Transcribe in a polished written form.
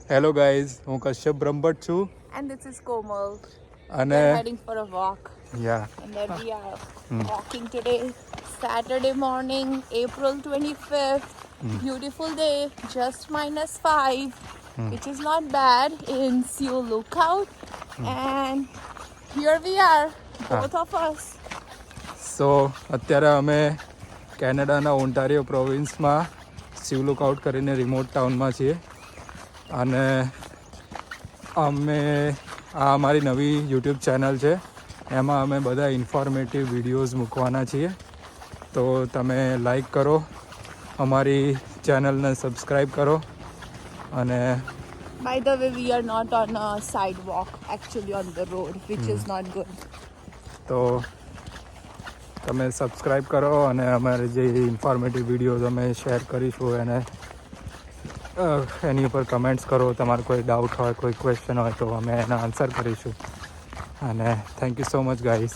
Hello guys, હું કશ્યપ બ્રહ્મભટ્ટ છું And this is Komal. અને We're heading for a walk. Yeah And there we are walking today. Saturday morning, April 25th. Beautiful day, just -5, which is not bad in Seoul Lookout. And here we are, both of us. સો અત્યારે અમે કેનેડાના Ontario પ્રોવિન્સમાં સિવ lookout કરીને remote ટાઉનમાં છીએ અને અમે આ અમારી નવી યુટ્યુબ ચેનલ છે, એમાં અમે બધા ઇન્ફોર્મેટિવ વિડીયોઝ મૂકવાના છીએ. તો તમે લાઈક કરો, અમારી ચેનલને સબસ્ક્રાઈબ કરો અને By the way, we are not on a sidewalk, actually on the road, which is not good. તો તમે સબસ્ક્રાઈબ કરો અને અમારે જે ઇન્ફોર્મેટિવ વિડીયોઝ અમે શેર કરીશું એને એની ઉપર કમેન્ટ્સ કરો. તમારો કોઈ ડાઉટ હોય, કોઈ ક્વેશ્ચન હોય તો અમે એના આન્સર કરીશું. અને thank you so much guys.